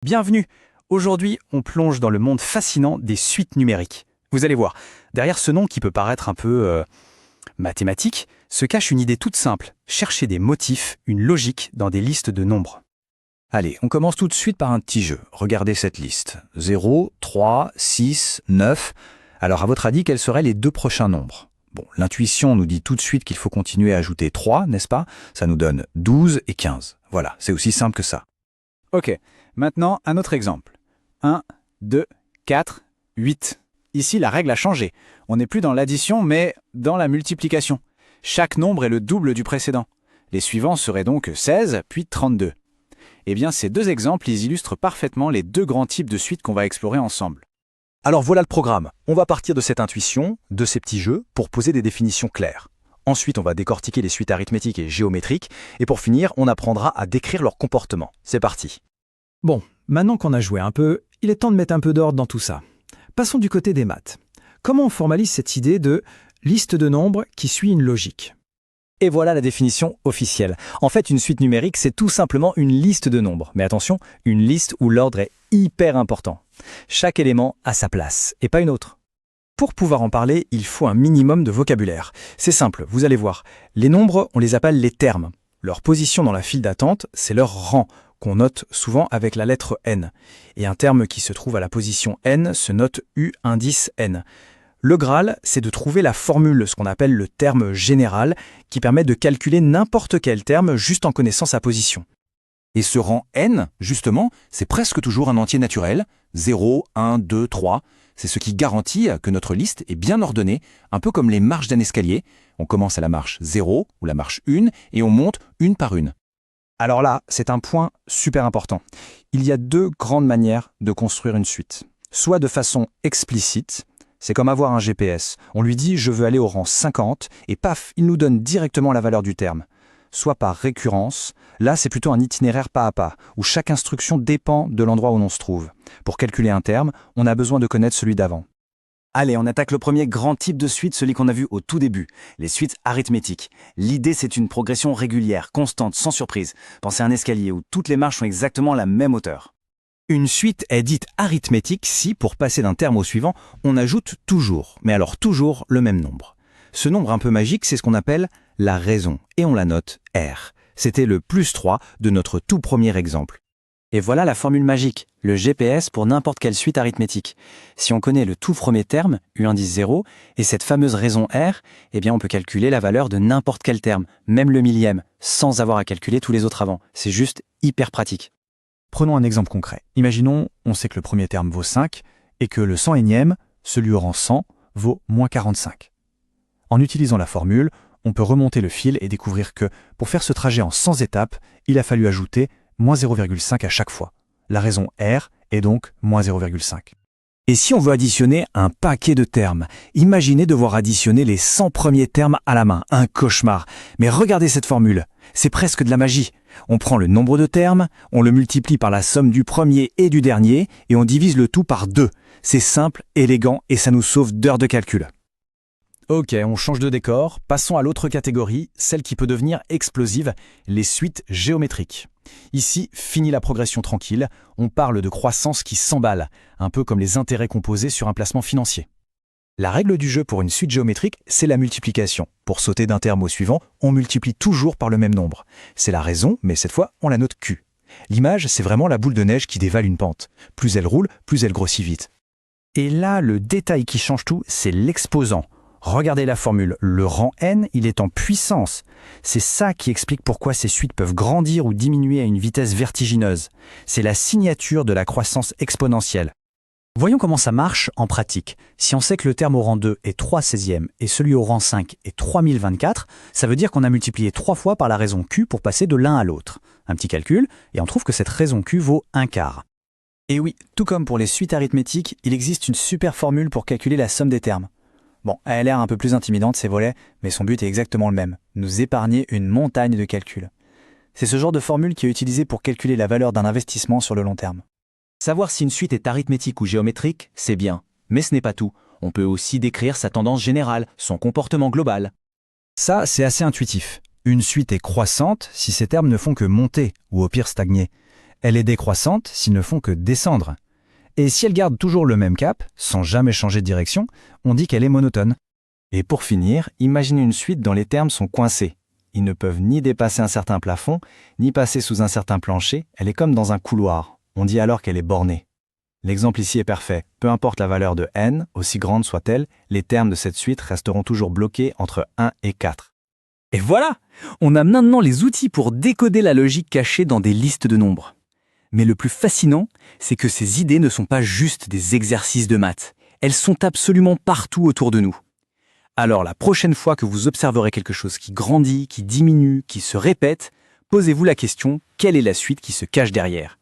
Bienvenue! Aujourd'hui, on plonge dans le monde fascinant des suites numériques. Vous allez voir, derrière ce nom qui peut paraître un peu mathématique, se cache une idée toute simple, chercher des motifs, une logique dans des listes de nombres. Allez, on commence tout de suite par un petit jeu. Regardez cette liste. 0, 3, 6, 9. Alors à votre avis, quels seraient les deux prochains nombres? Bon, l'intuition nous dit tout de suite qu'il faut continuer à ajouter 3, n'est-ce pas? Ça nous donne 12 et 15. Voilà, c'est aussi simple que ça. Ok, maintenant un autre exemple. 1, 2, 4, 8. Ici, la règle a changé. On n'est plus dans l'addition, mais dans la multiplication. Chaque nombre est le double du précédent. Les suivants seraient donc 16, puis 32. Eh bien, ces deux exemples, ils illustrent parfaitement les deux grands types de suites qu'on va explorer ensemble. Alors voilà le programme. On va partir de cette intuition, de ces petits jeux, pour poser des définitions claires. Ensuite, on va décortiquer les suites arithmétiques et géométriques. Et pour finir, on apprendra à décrire leur comportement. C'est parti. Bon, maintenant qu'on a joué un peu, il est temps de mettre un peu d'ordre dans tout ça. Passons du côté des maths. Comment on formalise cette idée de liste de nombres qui suit une logique? Et voilà la définition officielle. En fait, une suite numérique, c'est tout simplement une liste de nombres. Mais attention, une liste où l'ordre est hyper important. Chaque élément a sa place, et pas une autre. Pour pouvoir en parler, il faut un minimum de vocabulaire. C'est simple, vous allez voir. Les nombres, on les appelle les termes. Leur position dans la file d'attente, c'est leur rang, qu'on note souvent avec la lettre N. Et un terme qui se trouve à la position N se note U indice N. Le Graal, c'est de trouver la formule, ce qu'on appelle le terme général, qui permet de calculer n'importe quel terme juste en connaissant sa position. Et ce rang n, justement, c'est presque toujours un entier naturel, 0, 1, 2, 3. C'est ce qui garantit que notre liste est bien ordonnée, un peu comme les marches d'un escalier. On commence à la marche 0 ou la marche 1 et on monte une par une. Alors là, c'est un point super important. Il y a deux grandes manières de construire une suite. Soit de façon explicite, c'est comme avoir un GPS. On lui dit « je veux aller au rang 50 » et paf, il nous donne directement la valeur du terme. Soit par récurrence, là c'est plutôt un itinéraire pas à pas, où chaque instruction dépend de l'endroit où l'on se trouve. Pour calculer un terme, on a besoin de connaître celui d'avant. Allez, on attaque le premier grand type de suite, celui qu'on a vu au tout début, les suites arithmétiques. L'idée, c'est une progression régulière, constante, sans surprise. Pensez à un escalier où toutes les marches ont exactement la même hauteur. Une suite est dite arithmétique si, pour passer d'un terme au suivant, on ajoute toujours, mais alors toujours le même nombre. Ce nombre un peu magique, c'est ce qu'on appelle la raison, et on la note R. C'était le plus 3 de notre tout premier exemple. Et voilà la formule magique, le GPS pour n'importe quelle suite arithmétique. Si on connaît le tout premier terme, U indice 0, et cette fameuse raison R, eh bien on peut calculer la valeur de n'importe quel terme, même le millième, sans avoir à calculer tous les autres avant. C'est juste hyper pratique. Prenons un exemple concret. Imaginons, on sait que le premier terme vaut 5 et que le 101e, celui au rang 100, vaut moins 45. En utilisant la formule, on peut remonter le fil et découvrir que, pour faire ce trajet en 100 étapes, il a fallu ajouter moins 0,5 à chaque fois. La raison R est donc moins 0,5. Et si on veut additionner un paquet de termes, imaginez devoir additionner les 100 premiers termes à la main, un cauchemar. Mais regardez cette formule, c'est presque de la magie. On prend le nombre de termes, on le multiplie par la somme du premier et du dernier, et on divise le tout par 2. C'est simple, élégant, et ça nous sauve d'heures de calcul. Ok, on change de décor, passons à l'autre catégorie, celle qui peut devenir explosive, les suites géométriques. Ici, fini la progression tranquille, on parle de croissance qui s'emballe, un peu comme les intérêts composés sur un placement financier. La règle du jeu pour une suite géométrique, c'est la multiplication. Pour sauter d'un terme au suivant, on multiplie toujours par le même nombre. C'est la raison, mais cette fois, on la note Q. L'image, c'est vraiment la boule de neige qui dévale une pente. Plus elle roule, plus elle grossit vite. Et là, le détail qui change tout, c'est l'exposant. Regardez la formule, le rang n, il est en puissance. C'est ça qui explique pourquoi ces suites peuvent grandir ou diminuer à une vitesse vertigineuse. C'est la signature de la croissance exponentielle. Voyons comment ça marche en pratique. Si on sait que le terme au rang 2 est 3/16e et celui au rang 5 est 3024, ça veut dire qu'on a multiplié 3 fois par la raison Q pour passer de l'un à l'autre. Un petit calcul, et on trouve que cette raison Q vaut 1/4. Et oui, tout comme pour les suites arithmétiques, il existe une super formule pour calculer la somme des termes. Bon, elle a l'air un peu plus intimidante ces volets, mais son but est exactement le même, nous épargner une montagne de calculs. C'est ce genre de formule qui est utilisée pour calculer la valeur d'un investissement sur le long terme. Savoir si une suite est arithmétique ou géométrique, c'est bien, mais ce n'est pas tout. On peut aussi décrire sa tendance générale, son comportement global. Ça, c'est assez intuitif. Une suite est croissante si ces termes ne font que monter, ou au pire stagner. Elle est décroissante s'ils ne font que descendre. Et si elle garde toujours le même cap, sans jamais changer de direction, on dit qu'elle est monotone. Et pour finir, imaginez une suite dont les termes sont coincés. Ils ne peuvent ni dépasser un certain plafond, ni passer sous un certain plancher, elle est comme dans un couloir. On dit alors qu'elle est bornée. L'exemple ici est parfait. Peu importe la valeur de n, aussi grande soit-elle, les termes de cette suite resteront toujours bloqués entre 1 et 4. Et voilà! On a maintenant les outils pour décoder la logique cachée dans des listes de nombres. Mais le plus fascinant, c'est que ces idées ne sont pas juste des exercices de maths. Elles sont absolument partout autour de nous. Alors la prochaine fois que vous observerez quelque chose qui grandit, qui diminue, qui se répète, posez-vous la question, quelle est la suite qui se cache derrière?